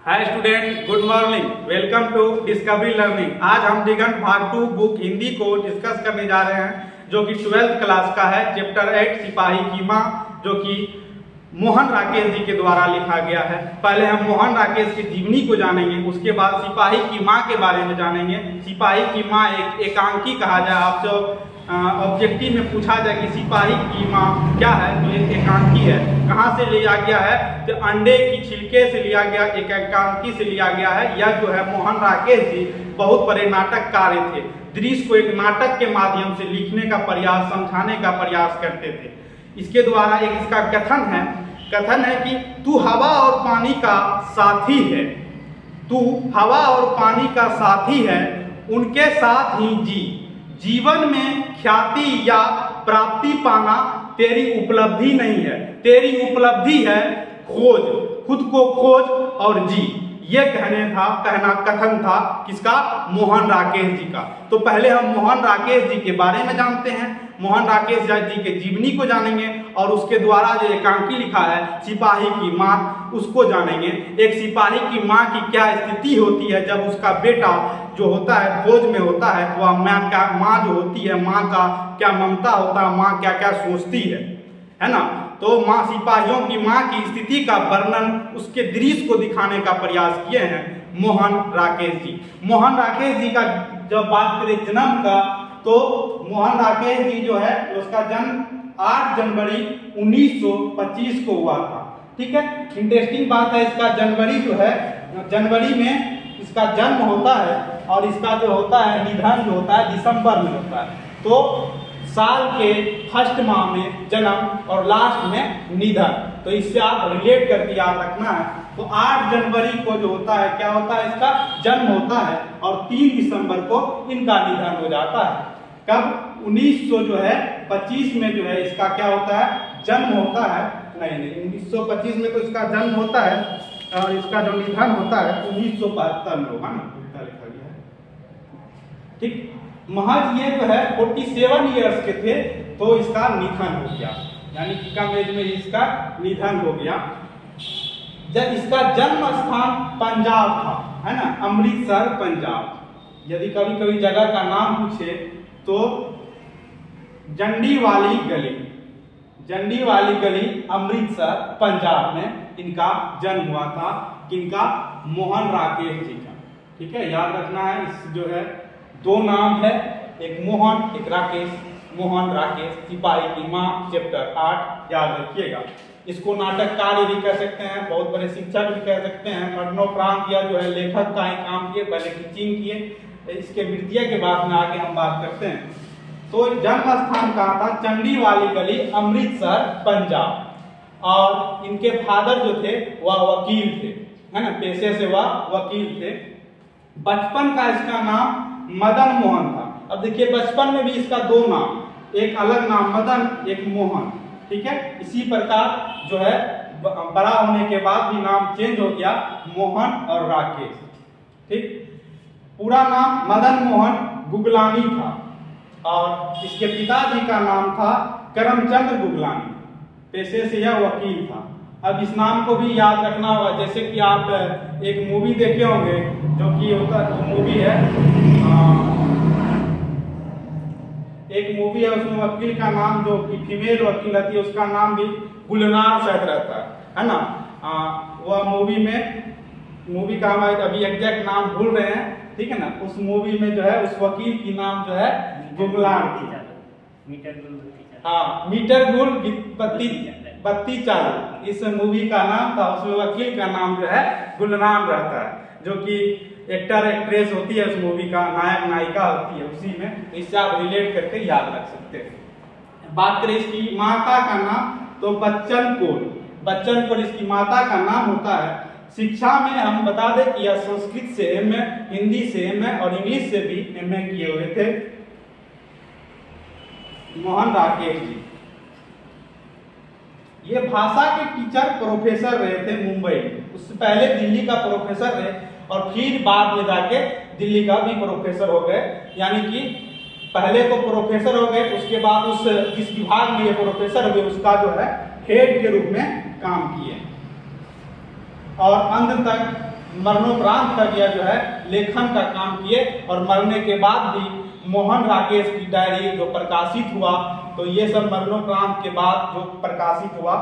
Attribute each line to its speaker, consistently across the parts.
Speaker 1: Hi student, good morning. Welcome to Discovery Learning. आज हम दिगंत भाग 2 बुक हिंदी को डिस्कस करने जा रहे हैं, जो कि 12th क्लास का है। चैप्टर 8 सिपाही की माँ, जो कि मोहन राकेश जी के द्वारा लिखा गया है। पहले हम मोहन राकेश की जीवनी को जानेंगे, उसके बाद सिपाही की माँ के बारे में जानेंगे। सिपाही की माँ एक एकांकी कहा जाए, आपसे ऑब्जेक्टिव में पूछा जाए कि सिपाही की माँ क्या है, तो एक एकांकी है। कहाँ से लिया गया है, तो अंडे की छिलके से लिया गया, एक एकांकी से लिया गया है। यह जो है मोहन राकेश जी बहुत बड़े नाटककार थे। दृश्य को एक नाटक के माध्यम से लिखने का प्रयास, समझाने का प्रयास करते थे। इसके द्वारा एक इसका कथन है कि तू हवा और पानी का साथी है, तू हवा और पानी का साथी है, उनके साथ ही जी। जीवन में ख्याति या प्राप्ति पाना तेरी उपलब्धि नहीं है, तेरी उपलब्धि है खोज, खुद को खोज और जी। ये कहना कथन था किसका? मोहन राकेश जी का। तो पहले हम मोहन राकेश जी के बारे में जानते हैं। मोहन राकेश जी के जीवनी को जानेंगे और उसके द्वारा जो एकांकी लिखा है सिपाही की माँ, उसको जानेंगे। एक सिपाही की माँ की क्या स्थिति होती है जब उसका बेटा जो होता है फौज में होता है, तो वह माँ जो होती है, माँ का क्या ममता होता है, माँ क्या क्या सोचती है ना। तो माँ, सिपाहियों की माँ की स्थिति का वर्णन, उसके दृश्य को दिखाने का प्रयास किए हैं मोहन राकेश जी। मोहन राकेश जी का जब बात करें जन्म का, तो मोहन राकेश जी जो है उसका जन्म 8 जनवरी 1925 को हुआ था। ठीक है, इंटरेस्टिंग बात है, इसका जनवरी जो है, जनवरी में इसका जन्म होता है और इसका जो होता है निधन जो होता है दिसंबर में होता है। तो साल के फर्स्ट माह में जन्म और लास्ट में निधन, तो इससे आप रिलेट करके याद रखना है। तो 8 जनवरी को जो होता है, क्या होता है, इसका जन्म होता है और 3 दिसंबर को इनका निधन हो जाता है। कब? 1925 में जो है इसका क्या होता है, जन्म होता है। नहीं 1925 में तो इसका जन्म होता है और इसका जो निधन होता है 1972 में होगा ना, उल्टा लिखा गया है। ठीक, महज ये जो है 47 ईयर्स के थे तो इसका निधन हो गया, यानी कि कम एज में इसका निधन हो गया। जब इसका जन्म स्थान पंजाब था, है ना, अमृतसर पंजाब। यदि कभी कभी जगह का नाम पूछे तो जंडी वाली गली अमृतसर पंजाब में इनका जन्म हुआ था। किनका? मोहन राकेश जी का। ठीक है, याद रखना है। इस जो है 2 नाम है, एक मोहन एक राकेश। मोहन राकेश, सिपाही की माँ, चैप्टर 8 याद रखिएगा। इसको नाटककार भी कह सकते हैं, बहुत बड़े शिक्षक भी कह सकते हैं। मरणोपरांत या जो है लेखक का ही काम किए, पहले टीचिंग किए। इसके वृत्तियां के बाद में आगे हम बात करते हैं। तो जन्म स्थान कहा था चंडी वाली गली अमृतसर पंजाब। और इनके फादर जो थे वह वकील थे, है ना, पेशे से वह वकील थे। बचपन का इसका नाम मदन मोहन था। अब देखिए बचपन में भी इसका 2 नाम, एक अलग नाम मदन, एक मोहन। ठीक है, इसी प्रकार जो है बड़ा होने के बाद भी नाम चेंज हो गया, मोहन और राकेश। ठीक, पूरा नाम मदन मोहन गुगलानी था और इसके पिताजी का नाम था करमचंद गुगलानी, पेशे से यह वकील था। अब इस नाम को भी याद रखना होगा, जैसे कि आप एक मूवी देखे होंगे जो कि होता मूवी है, एक मूवी है, उसमें वकील का नाम जो कि फीमेल वकील रहती है उसका नाम भी गुलनार शायद रहता है ना। वह मूवी का हम अभी एग्जैक्ट नाम भूल रहे हैं, ठीक है ना। उस मूवी में जो है उस वकील की नाम जो है गुगलान थी। हाँ, मीटर गुल बत्ती चालू इस मूवी का नाम था। उसमें वकील का नाम जो है गुलनाम रहता है, जो कि एक्टर एक्ट्रेस होती है उस मूवी का, नायक नायिका होती है उसी में। इससे आप रिलेट करके याद रख सकते हैं। बात करें इसकी माता का नाम, तो बच्चन कौर इसकी माता का नाम होता है। शिक्षा में हम बता दें कि यह संस्कृत से एमए, हिंदी से एमए और इंग्लिश से भी एमए किए हुए थे मोहन राकेश जी। ये भाषा के टीचर प्रोफेसर रहे थे मुंबई में। उससे पहले दिल्ली का प्रोफेसर रहे और फिर बाद में जाके दिल्ली का भी प्रोफेसर हो गए। यानी कि पहले तो प्रोफेसर हो गए, उसके बाद उस जिस विभाग में ये प्रोफेसर हुए उसका जो है हेड के रूप में काम किए और अंत तक मरणोपरांत कर दिया जो है लेखन का काम किए, और मरने के बाद भी मोहन राकेश की डायरी जो प्रकाशित हुआ, तो ये सब मरणोपरांत के बाद जो प्रकाशित हुआ।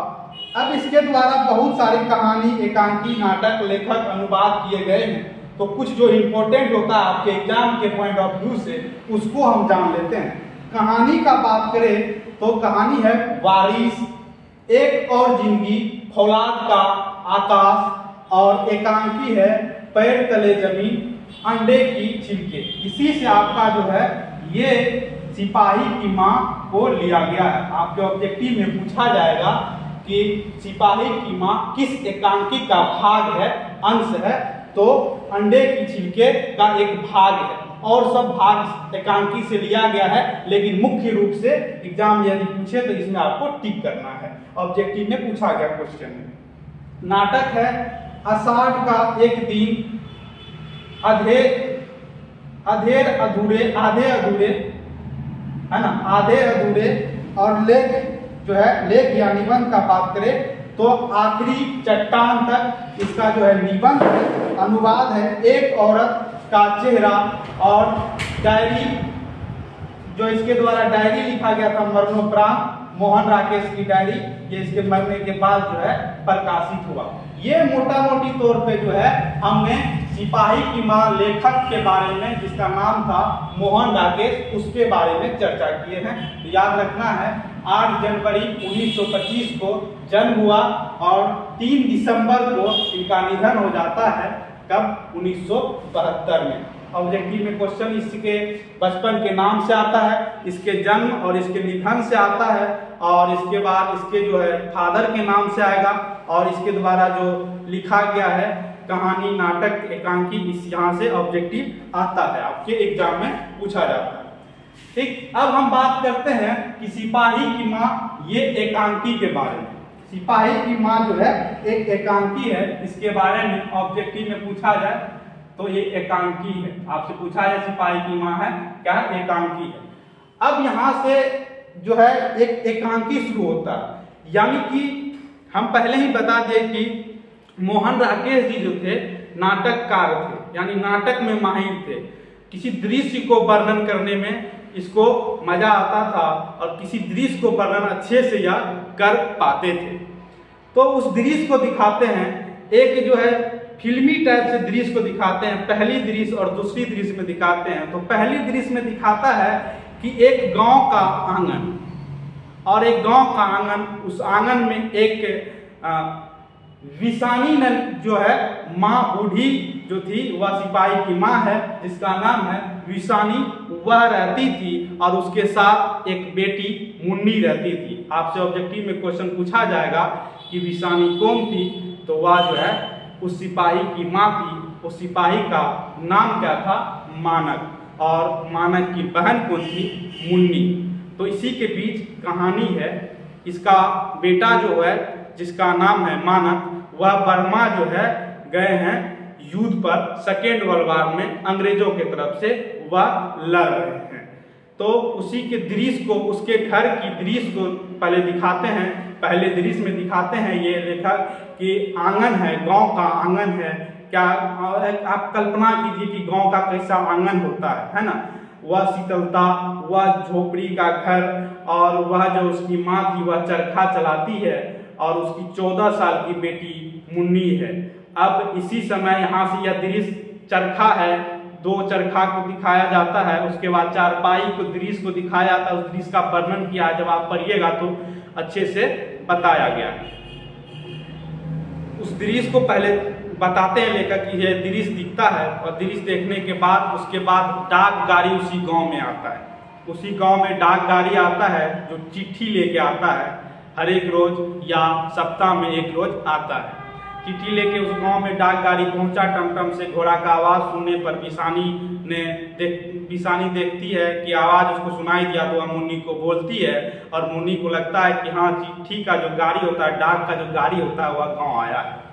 Speaker 1: अब इसके द्वारा बहुत सारी कहानी, एकांकी, नाटक, लेखक, अनुवाद किए गए हैं। तो कुछ जो इम्पोर्टेंट होता है आपके एग्जाम के पॉइंट ऑफ व्यू से, उसको हम जान लेते हैं। कहानी का बात करें तो कहानी है वारिस, एक और जिंदगी, फौलाद का आकाश, और एकांकी है पैर तले जमीन, अंडे की छिलके। इसी से आपका जो है ये सिपाही की माँ को लिया गया है। आपके ऑब्जेक्टिव में पूछा जाएगा कि सिपाही की माँ किस एकांकी का भाग है, अंश है, तो अंडे की छिलके का एक भाग है, और सब भाग एकांकी से लिया गया है। लेकिन मुख्य रूप से एग्जाम यदि पूछे तो इसमें आपको टिक करना है, ऑब्जेक्टिव में पूछा गया क्वेश्चन में। नाटक है आषाढ़ का एक दिन, आधे अधूरे है ना, आधे अधूरे, और लेख जो है, लेख या निबंध का बात करें तो आखिरी चट्टान तक इसका जो है निबंध है। अनुवाद है एक औरत का चेहरा, और डायरी जो इसके द्वारा डायरी लिखा गया था मरणोपरांत, मोहन राकेश की डायरी, ये इसके मरने के बाद जो है प्रकाशित हुआ। ये मोटा मोटी तौर पे जो है हमने सिपाही की माँ लेखक के बारे में, जिसका नाम था मोहन राकेश, उसके बारे में चर्चा किए हैं। तो याद रखना है 8 जनवरी 1925 को जन्म हुआ, और 3 दिसंबर को इनका निधन हो जाता है। कब? 1972 में। ऑब्जेक्टिव में क्वेश्चन इसके बचपन के नाम से आता है, इसके जन्म और इसके निधन से आता है, और इसके बाद इसके जो है फादर के नाम से आएगा, और इसके द्वारा जो लिखा गया है कहानी, नाटक, एकांकी, इस यहाँ से ऑब्जेक्टिव आता है, आपके एग्जाम में पूछा जाता है। ठीक, अब हम बात करते हैं कि सिपाही की माँ, ये एकांकी के बारे में। सिपाही की माँ जो है एक एकांकी है, इसके बारे में ऑब्जेक्टिव में पूछा जाए तो ये एकांकी है। आपसे पूछा है सिपाही की माँ है क्या? एकांकी है। अब यहाँ से जो है एक एकांकी शुरू होता है, यानी कि हम पहले ही बता दें कि मोहन राकेश जी जो थे नाटककार थे, यानी नाटक में माहिर थे। किसी दृश्य को वर्णन करने में इसको मजा आता था, और किसी दृश्य को वर्णन अच्छे से या कर पाते थे। तो उस दृश्य को दिखाते हैं, एक जो है फिल्मी टाइप से दृश्य को दिखाते हैं। पहली दृश्य और दूसरी दृश्य में दिखाते हैं। तो पहली दृश्य में दिखाता है कि एक गांव का आंगन, और एक गांव का आंगन, उस आंगन में एक विसानी जो है माँ बूढ़ी जो थी, वह सिपाही की माँ है, जिसका नाम है विसानी, वह रहती थी, और उसके साथ एक बेटी मुन्नी रहती थी। आपसे ऑब्जेक्टिव में क्वेश्चन पूछा जाएगा कि विसानी कौन थी, तो वह जो है उस सिपाही की माँ थी। उस सिपाही का नाम क्या था? मानक, और मानक की बहन कौन थी? मुन्नी। तो इसी के बीच कहानी है। इसका बेटा जो है, जिसका नाम है मानक, वह बर्मा जो है गए हैं युद्ध पर, सेकेंड वर्ल्ड वॉर में अंग्रेजों के तरफ से वह लड़ रहे हैं। तो उसी के दृश्य को, उसके घर की दृश्य को पहले दिखाते हैं। पहले दृश्य में दिखाते हैं ये लेखक कि आंगन है, गांव का आंगन है। क्या आप कल्पना कीजिए कि गांव का कैसा आंगन होता है ना? वह शीतलता, वह झोपड़ी का घर, और वह जो उसकी माँ थी वह चरखा चलाती है, और उसकी 14 साल की बेटी मुन्नी है। अब इसी समय यहाँ से यह दृश्य चरखा है, 2 चरखा को दिखाया जाता है। उसके बाद चारपाई को दृश्य को दिखाया जाता है, उस दृश्य का वर्णन किया। जब आप पढ़िएगा तो अच्छे से बताया गया। उस दृश्य को पहले बताते हैं लेखक कि यह दृश्य दिखता है, और दृश्य देखने के बाद उसके बाद डाक गाड़ी उसी गांव में आता है। उसी गांव में डाक गाड़ी आता है जो चिट्ठी लेके आता है, हर एक रोज या सप्ताह में एक रोज आता है। चिट्ठी लेके उस गांव में डाक गाड़ी पहुंचा। टमटम से घोड़ा का आवाज सुनने पर विसानी देखती है कि आवाज उसको सुनाई दिया, तो वह मुन्नी को बोलती है, और मुन्नी को लगता है कि हाँ, चिट्ठी का जो गाड़ी होता है, डाक का जो गाड़ी होता है, वह गांव आया है।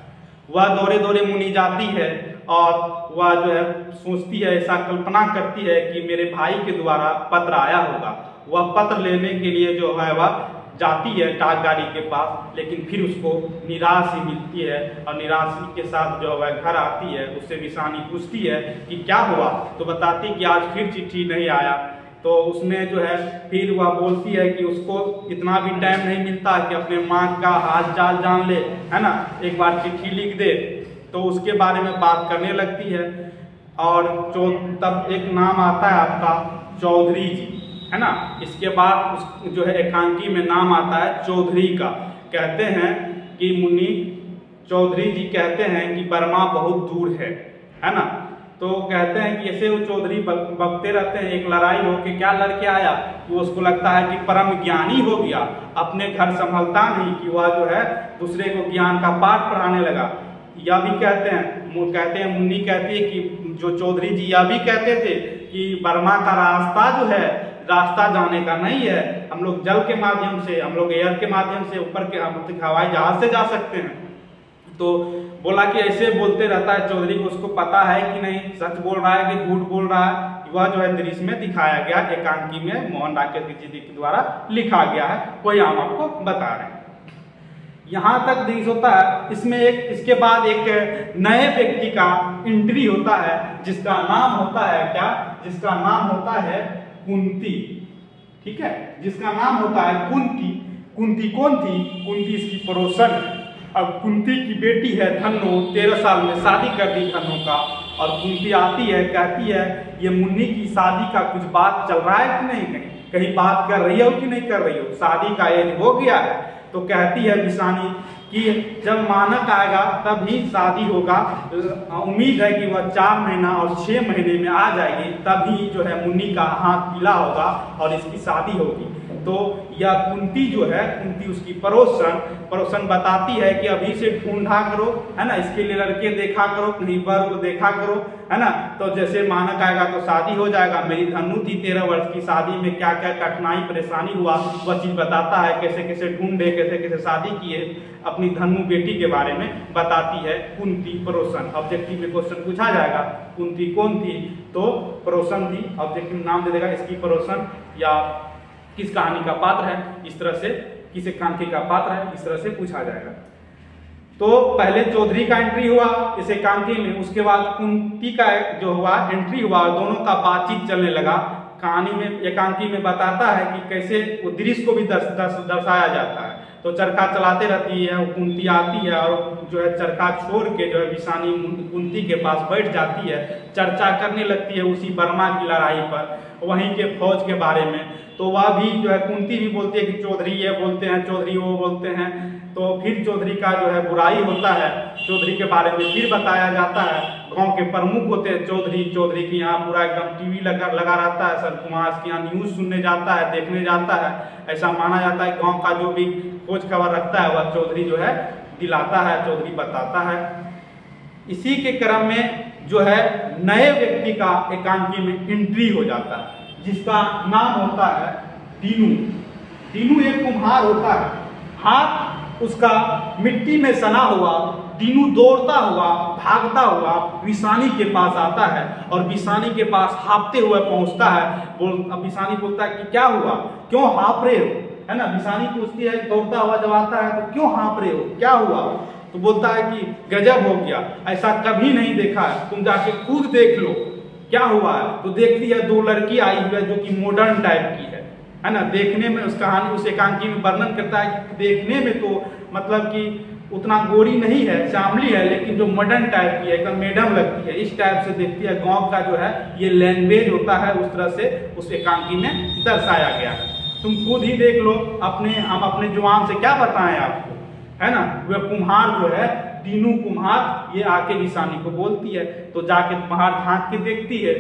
Speaker 1: वह दौड़े दौड़े मुन्नी जाती है, और वह जो है सोचती है, ऐसा कल्पना करती है कि मेरे भाई के द्वारा पत्र आया होगा। वह पत्र लेने के लिए जो है वह जाती है डाक गाड़ी के पास, लेकिन फिर उसको निराश ही मिलती है और निराशी के साथ जो है घर आती है। उससे विशानी पूछती है कि क्या हुआ, तो बताती कि आज फिर चिट्ठी नहीं आया। तो उसमें जो है फिर वह बोलती है कि उसको इतना भी टाइम नहीं मिलता कि अपने माँ का हाल चाल जान ले, है ना, एक बार चिट्ठी लिख दे। तो उसके बारे में बात करने लगती है और तब एक नाम आता है आपका चौधरी जी, है ना। इसके बाद उस जो है एकांकी में नाम आता है चौधरी का। कहते हैं कि मुन्नी चौधरी जी कहते हैं कि बर्मा बहुत दूर है ना। तो कहते हैं कि ऐसे वो चौधरी बकते रहते हैं। एक लड़ाई हो के क्या लड़के आया कि उसको लगता है कि परम ज्ञानी हो गया, अपने घर संभलता नहीं कि वह जो है दूसरे को ज्ञान का पाठ पढ़ाने लगा। यह भी कहते हैं मुन्नी कहती है कि जो चौधरी जी यह भी कहते थे कि बर्मा का रास्ता जो है रास्ता जाने का नहीं है, हम लोग जल के माध्यम से, हम लोग एयर के माध्यम से, ऊपर के हवाई जहाज से जा सकते हैं। तो बोला कि ऐसे बोलते रहता है चौधरी को, उसको पता है कि नहीं सच बोल रहा है कि झूठ बोल रहा है। वह जो है दृश्य में दिखाया गया, एकांकी में मोहन राकेश जी के द्वारा लिखा गया है, वही हम आपको बता रहे हैं। यहाँ तक दृश्य होता है। इसमें इसके बाद एक नए व्यक्ति का एंट्री होता है जिसका नाम होता है क्या, जिसका नाम होता है कुंती, ठीक है, जिसका नाम होता है कुंती। कुंती कौन थी? कुंती इसकी पड़ोसन है। अब कुंती की बेटी है धन्नो, 13 साल में शादी कर दी धन्नो का। और कुंती आती है, कहती है ये मुन्नी की शादी का कुछ बात चल रहा है कि नहीं, कहीं बात कर रही हो कि नहीं कर रही हो, शादी का एज हो गया है। तो कहती है विशानी कि जब मानक आएगा तब ही शादी होगा, उम्मीद है कि वह 4 महीना और 6 महीने में आ जाएगी, तभी जो है मुन्नी का हाथ पीला होगा और इसकी शादी होगी। तो यह कुंती जो है, कुंती उसकी पड़ोसन बताती है कि अभी से ढूंढा करो, है ना, इसके लिए लड़के देखा करो, कहीं वर को देखा करो, है ना। तो जैसे मानक आएगा तो शादी हो जाएगा। मेरी धन्नु थी 13 वर्ष की, शादी में क्या क्या कठिनाई परेशानी हुआ वह चीज बताता है, कैसे कैसे ढूंढे, कैसे कैसे शादी किए, अपनी धन्नु बेटी के बारे में बताती है कुंती पड़ोसन। ऑब्जेक्टिव में क्वेश्चन पूछा जाएगा कुंती कौन थी, तो पड़ोसन थी, ऑब्जेक्टिव नाम दे देगा इसकी पड़ोसन या किस कहानी का पात्र है, इस तरह से किस एकांकी का पात्र है, इस तरह से पूछा जाएगा। तो पहले चौधरी का एंट्री हुआ इस एकांकी में, उसके बाद कुंती का जो हुआ एंट्री हुआ, दोनों का बातचीत चलने लगा। कहानी में एकांकी में बताता है कि कैसे वो दृश्य को भी दर्शाया जाता है। तो चरखा चलाते रहती है, कुंती आती है और जो है चरखा छोड़ के जो है विशानी कुंती के पास बैठ जाती है, चर्चा करने लगती है उसी बर्मा की लड़ाई पर, वहीं के फौज के बारे में। तो वह भी जो है कुंती भी बोलती है कि चौधरी ये बोलते हैं, चौधरी वो बोलते हैं। तो फिर चौधरी का जो है बुराई होता है, चौधरी के बारे में फिर बताया जाता है। गांव के प्रमुख होते हैं चौधरी के यहाँ पूरा एकदम टीवी लगा रहता है, सर कुमार के यहाँ न्यूज सुनने जाता है, देखने जाता है। ऐसा माना जाता है गांव का जो भी खोज खबर रखता है वह चौधरी जो है दिलाता है, चौधरी बताता है। इसी के क्रम में जो है नए व्यक्ति का एकांकी में एंट्री हो जाता है, जिसका नाम होता है दीनू। दीनू एक कुम्हार होता है, हाथ उसका मिट्टी में सना हुआ। दीनू दौड़ता हुआ, भागता हुआ विशानी के पास आता है और विशानी के पास हाँफते हुए पहुंचता है। विशानी बोलता है कि क्या हुआ, क्यों हाँफ रहे हो, है ना। विशानी पूछती है, दौड़ता हुआ जब आता है तो क्यों हाँफ रहे हो, क्या हुआ। तो बोलता है कि गजब हो गया, ऐसा कभी नहीं देखा है, तुम जाके खुद देख लो क्या हुआ है। तो देखती है 2 लड़की आई हुई है जो कि मॉडर्न टाइप की है ना। देखने में उस कहानी उस एकांकी में वर्णन करता है कि देखने में तो मतलब कि उतना गोरी नहीं है, श्यामली है, लेकिन जो मॉडर्न टाइप की है, एकदम मैडम लगती है, इस टाइप से देखती है। गांव का जो है ये लैंग्वेज होता है, उस तरह से उस एकांकी में दर्शाया गया है। तुम खुद ही देख लो, हम अपने जुबान से क्या बताएं आपको, है ना। वह कुम्हार जो है दीनू कुम्हार, ये आके विशानी को बोलती है। तो जाके बाहर झांक के देखती है,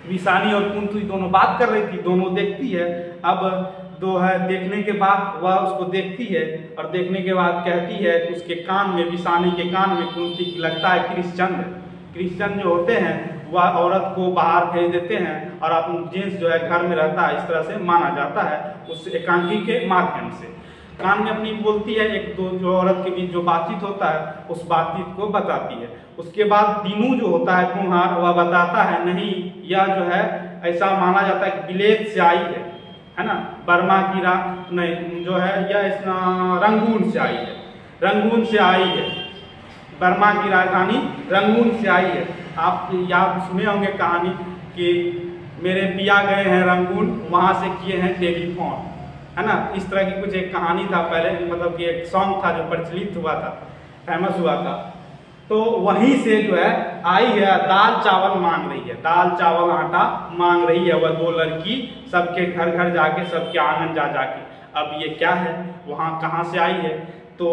Speaker 1: विशानी और कुंती दोनों बात कर रही थी, दोनों देखती है। अब दो है देखने के बाद वह उसको देखती है और देखने के बाद कहती है कि उसके कान में, विशानी के कान में कुंती लगता है क्रिश्चियन जो होते हैं वह औरत को बाहर भेज देते हैं और अपना जेंट्स जो है घर में रहता है, इस तरह से माना जाता है उस एकांकी के माध्यम से। कान में अपनी बोलती है, एक दो जो औरत के बीच जो बातचीत होता है उस बातचीत को बताती है। उसके बाद दीनू जो होता है कुम्हार, वह बताता है नहीं, यह जो है ऐसा माना जाता है कि विलेत से आई है, है ना, बर्मा की नहीं जो है यह रंगून से आई है, रंगून से आई है, बर्मा की राजधानी रंगून से आई है। आप याद सुने होंगे कहानी कि मेरे पिया गए हैं रंगून, वहाँ से किए हैं टेलीफोन, है ना। इस तरह की कुछ एक कहानी था पहले, मतलब कि एक सॉन्ग था जो प्रचलित हुआ था, फेमस हुआ था। तो वहीं से जो है आई है, दाल चावल मांग रही है, दाल चावल आटा मांग रही है वह 2 लड़की, सबके घर घर जाके, सबके आंगन जा जाके। अब ये क्या है, वहाँ कहाँ से आई है? तो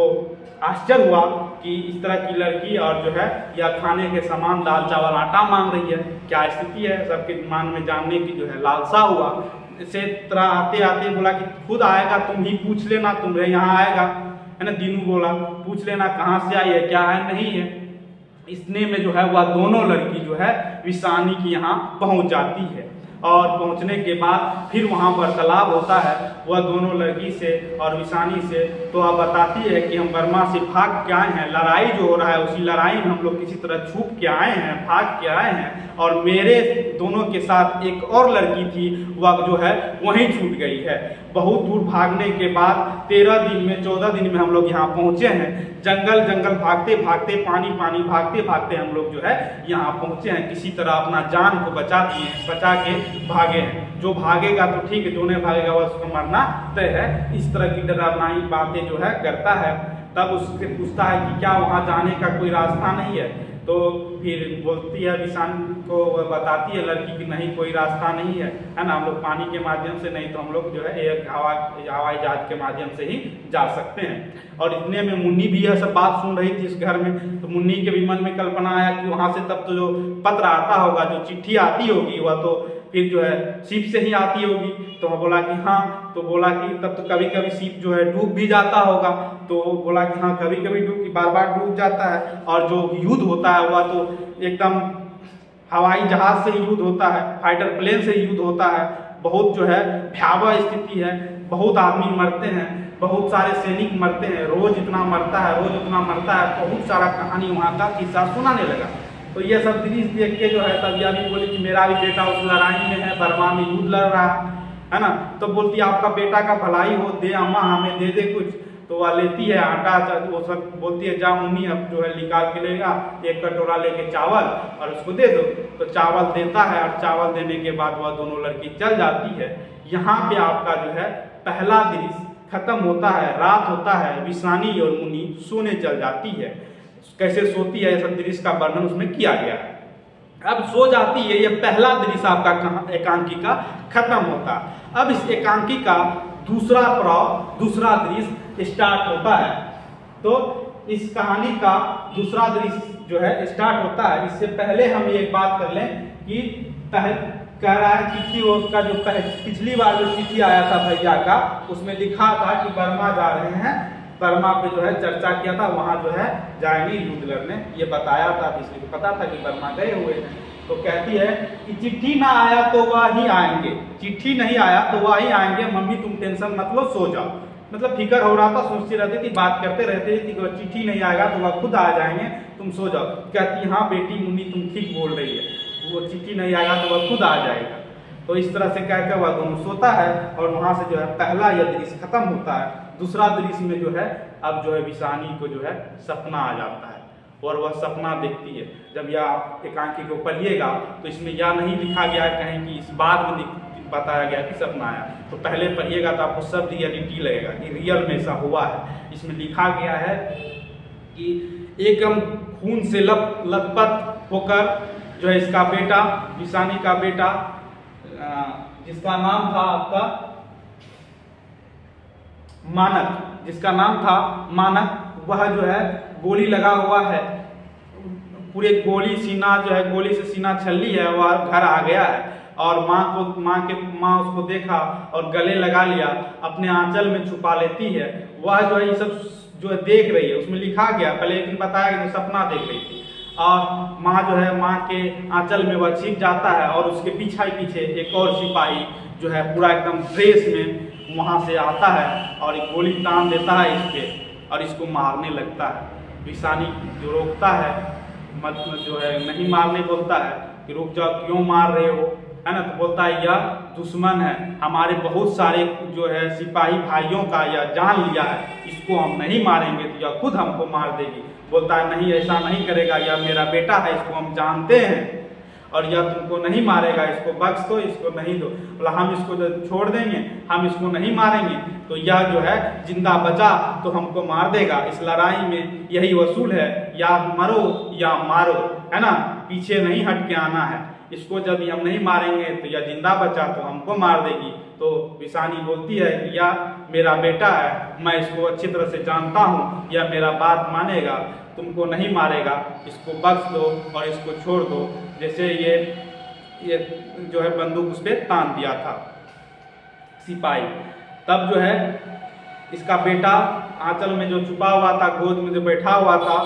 Speaker 1: आश्चर्य हुआ कि इस तरह की लड़की और जो है यह खाने के सामान दाल चावल आटा मांग रही है, क्या स्थिति है? सबके मन में जानने की जो है लालसा हुआ। इसे तरह आते आते बोला कि खुद आएगा, तुम ही पूछ लेना, तुम्हारे यहाँ आएगा, है ना। दीनू बोला पूछ लेना कहाँ से आई है, क्या है, नहीं है। इतने में जो है वह दोनों लड़की जो है विषानी की यहाँ पहुँच जाती है, और पहुंचने के बाद फिर वहाँ वार्तालाप होता है वह दोनों लड़की से और विषानी से। तो वह बताती है कि हम बर्मा से भाग के आए हैं, लड़ाई जो हो रहा है उसी लड़ाई में हम लोग किसी तरह छुप के आए हैं, भाग के आए हैं, और मेरे दोनों के साथ एक और लड़की थी, वह जो है वहीं छूट गई है। बहुत दूर भागने के बाद 13 दिन में 14 दिन में हम लोग यहाँ पहुँचे हैं, जंगल जंगल भागते भागते, पानी पानी भागते भागते हम लोग जो है यहाँ पहुँचे हैं, किसी तरह अपना जान को बचा के भागे हैं। जो भागेगा तो ठीक है, जो नहीं भागेगा वह उसको मरना तय है। इस तरह की डरावनी बातें जो है करता है। तब उससे पूछता है कि क्या वहाँ जाने का कोई रास्ता नहीं है? तो फिर बोलती है विषान को, बताती है लड़की कि नहीं कोई रास्ता नहीं है, है ना, हम लोग पानी के माध्यम से नहीं तो हम लोग जो है हवाई जहाज के माध्यम से ही जा सकते हैं। और इतने में मुन्नी भी यह सब बात सुन रही थी इस घर में। तो मुन्नी के भी मन में कल्पना आया कि वहाँ से तब तो जो पत्र आता होगा, जो चिट्ठी आती होगी, वह तो फिर जो है शिप से ही आती होगी। तो बोला कि हाँ, तो बोला कि तब तो कभी कभी शिप जो है डूब भी जाता होगा। तो बोला कि हाँ कभी कभी बार बार डूब जाता है, और जो युद्ध होता है वह तो एकदम हवाई जहाज से युद्ध होता है, फाइटर प्लेन से युद्ध होता है। बहुत जो है भयावह स्थिति है, बहुत आदमी मरते हैं, बहुत सारे सैनिक मरते हैं, रोज इतना मरता है, रोज उतना मरता है। बहुत सारा कहानी वहाँ का किस्सा सुनाने लगा। तो ये सब दृश्य देख के जो है तब यह भी बोली कि मेरा भी बेटा उस लड़ाई में है, बर्मा में युद्ध लड़ रहा है ना। तो बोलती आपका बेटा का भलाई हो, दे अम्मा हमें दे दे कुछ। तो वह लेती है आटा, वो सब बोलती है जा मुन्नी अब जो है निकाल के लेगा, 1 कटोरा लेके चावल और उसको दे दो। तो चावल देता है, और चावल देने के बाद वह दोनों लड़की चल जाती है। यहाँ पे आपका जो है पहला दृश्य खत्म होता है, रात होता है, विषानी और मुन्नी सोने चल जाती है। कैसे सोती है सब दृश्य का वर्णन उसमें किया गया है। अब सो जाती है, यह पहला दृश्य आपका एकांकी का खत्म होता है। अब इस एकांकी का दूसरा पड़ाव, दूसरा दृश्य स्टार्ट होता है। तो इस कहानी का दूसरा दृश्य जो है स्टार्ट होता है। इससे पहले हम एक बात कर लें कि कह रहा है चिट्ठी, उसका जो पिछली बार जो चिट्ठी आया था भैया का, उसमें लिखा था कि बर्मा जा रहे हैं, बर्मा पे जो है चर्चा किया था, वहाँ जो है जाएंगे युद्ध लड़ने, ये बताया था। इसलिए पता था कि बर्मा गए हुए हैं। तो कहती है कि चिट्ठी ना आया तो वह ही आएंगे, चिट्ठी नहीं आया तो वह ही आएंगे, मम्मी तुम टेंशन मत लो, सो जाओ। मतलब फिक्र हो रहा था, सोचती रहती थी, बात करते रहते थे कि चिट्ठी नहीं आएगा तो वह खुद आ जाएंगे, तुम सो जाओ। कहती हाँ बेटी मुन्नी तुम ठीक बोल रही है, वो चिट्ठी नहीं आएगा तो वह खुद आ जाएगा। तो इस तरह से कहकर वह दोनों सोता है, और वहाँ से जो है पहला यह दृश्य खत्म होता है। दूसरा दृश्य में जो है अब जो है विषानी को जो है सपना आ जाता है, और वह सपना देखती है। जब यह एकांकी को पढ़िएगा तो इसमें यह नहीं लिखा गया है कहीं कि इस बाद में बताया गया कि सपना आया, तो पहले पढ़िएगा तो आपको सब रियलिटी लगेगा कि रियल में ऐसा हुआ है। इसमें लिखा गया है कि एकदम खून से लथपथ होकर जो है इसका बेटा, विषानी का बेटा, जिसका नाम था आपका मानक, जिसका नाम था मानक, वह जो है गोली लगा हुआ है, पूरे गोली सीना जो है गोली से सीना छल्ली है, वह घर आ गया है। और माँ उसको देखा और गले लगा लिया, अपने आंचल में छुपा लेती है। वह जो है ये सब जो है देख रही है, उसमें लिखा गया, पहले एक दिन बताया कि सपना देख रही थी। और माँ जो है माँ के आंचल में वह छिप जाता है, और उसके पीछे एक और सिपाही जो है पूरा एकदम ड्रेस में वहाँ से आता है और एक गोली तान देता है इस पे, और इसको मारने लगता है। विषानी जो रोकता है, मतलब जो है नहीं मारने बोलता है कि रुक जाओ, क्यों मार रहे हो, है ना, तो बोलता है यह दुश्मन है, हमारे बहुत सारे जो है सिपाही भाइयों का यह जान लिया है, इसको हम नहीं मारेंगे तो यह खुद हमको मार देगी। बोलता है नहीं, ऐसा नहीं करेगा, यह मेरा बेटा है, इसको हम जानते हैं और यह तुमको नहीं मारेगा, इसको बख्श दो, इसको नहीं दो। बोला हम इसको जब छोड़ देंगे, हम इसको नहीं मारेंगे तो यह जो है जिंदा बचा तो हमको मार देगा। इस लड़ाई में यही वसूल है, या मरो या मारो, है ना, पीछे नहीं हट के आना है। इसको जब हम नहीं मारेंगे तो यह जिंदा बचा तो हमको मार देगी। तो विशानी बोलती है कि यह मेरा बेटा है, मैं इसको अच्छी तरह से जानता हूँ, यह मेरा बात मानेगा, तुमको नहीं मारेगा, इसको बख्श दो और इसको छोड़ दो। जैसे ये जो है बंदूक उस पर तान दिया था सिपाही। तब जो है इसका बेटा आंचल में जो छुपा हुआ था, गोद में जो बैठा हुआ था,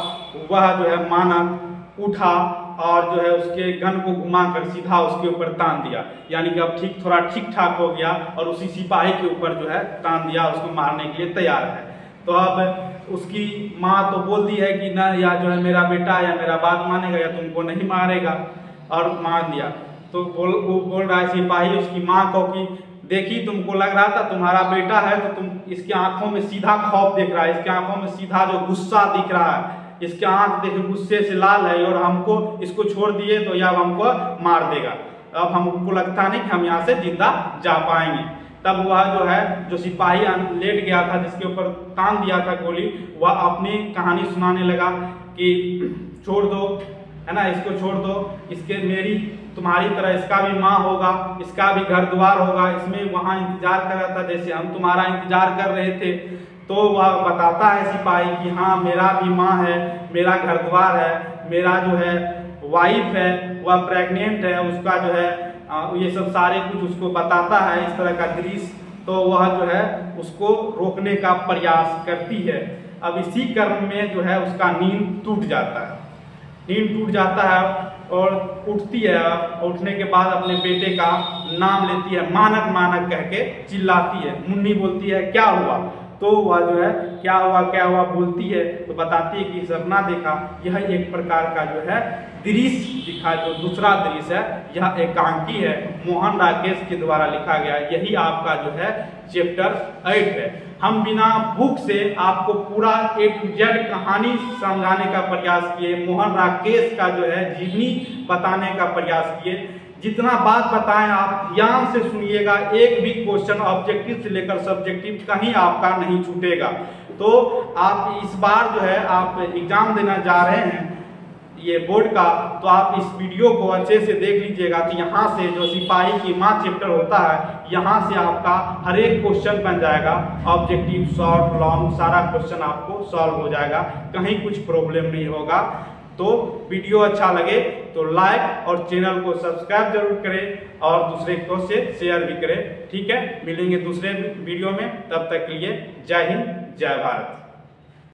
Speaker 1: वह जो है मानक उठा और जो है उसके गन को घुमाकर सीधा उसके ऊपर तान दिया। यानी कि अब थोड़ा ठीक ठाक हो गया और उसी सिपाही के ऊपर जो है तान दिया, उसको मारने के लिए तैयार है। तो अब उसकी माँ तो बोलती है कि ना, या जो है मेरा बेटा या मेरा बात मानेगा या तुमको नहीं मारेगा, और मान दिया। तो वो बोल रहा है सिपाही उसकी माँ को कि देखी, तुमको लग रहा था तुम्हारा बेटा है तो तुम, इसकी आंखों में सीधा खौफ दिख रहा है, इसकी आंखों में सीधा जो गुस्सा दिख रहा है, इसके आंख देखे गुस्से से लाल है और हमको इसको छोड़ दिए तो यह हमको मार देगा। अब हमको लगता नहीं कि हम यहाँ से जिंदा जा पाएंगे। तब वह जो है जो सिपाही लेट गया था, जिसके ऊपर तान दिया था गोली, वह अपनी कहानी सुनाने लगा कि छोड़ दो, है ना, इसको छोड़ दो, इसके मेरी तुम्हारी तरह इसका भी माँ होगा, इसका भी घर द्वार होगा, इसमें वहाँ इंतजार कर रहा था जैसे हम तुम्हारा इंतजार कर रहे थे। तो वह बताता है सिपाही कि हाँ मेरा भी माँ है, मेरा घर द्वार है, मेरा जो है वाइफ है, वह प्रेग्नेंट है, उसका जो है ये सब सारे कुछ उसको बताता है, इस तरह का दृश्य। तो वह जो है उसको रोकने का प्रयास करती है। अब इसी क्रम में जो है उसका नींद टूट जाता है, नींद टूट जाता है और उठती है। उठने के बाद अपने बेटे का नाम लेती है, मानक मानक कह के चिल्लाती है। मुन्नी बोलती है क्या हुआ, तो वह जो है क्या हुआ बोलती है, तो बताती है कि सपना देखा। यह एक प्रकार का जो है दृश्य दिखा, जो दूसरा दृश्य है यह एकांकी है, मोहन राकेश के द्वारा लिखा गया। यही आपका जो है चैप्टर 8 है। हम बिना बुक से आपको पूरा A to Z कहानी समझाने का प्रयास किए, मोहन राकेश का जो है जीवनी बताने का प्रयास किए। जितना बात बताएं आप ध्यान से सुनिएगा, एक भी क्वेश्चन ऑब्जेक्टिव से लेकर सब्जेक्टिव कहीं आपका नहीं छूटेगा। तो आप इस बार जो है आप एग्जाम देना जा रहे हैं ये बोर्ड का, तो आप इस वीडियो को अच्छे से देख लीजिएगा कि यहाँ से जो सिपाही की माँ चैप्टर होता है, यहाँ से आपका हर एक क्वेश्चन बन जाएगा, ऑब्जेक्टिव शॉर्ट लॉन्ग सारा क्वेश्चन आपको सॉल्व हो जाएगा, कहीं कुछ प्रॉब्लम नहीं होगा। तो वीडियो अच्छा लगे तो लाइक और चैनल को सब्सक्राइब जरूर करें और दूसरे को से शेयर भी करें। ठीक है, मिलेंगे दूसरे वीडियो में, तब तक के लिए जय हिंद जय भारत।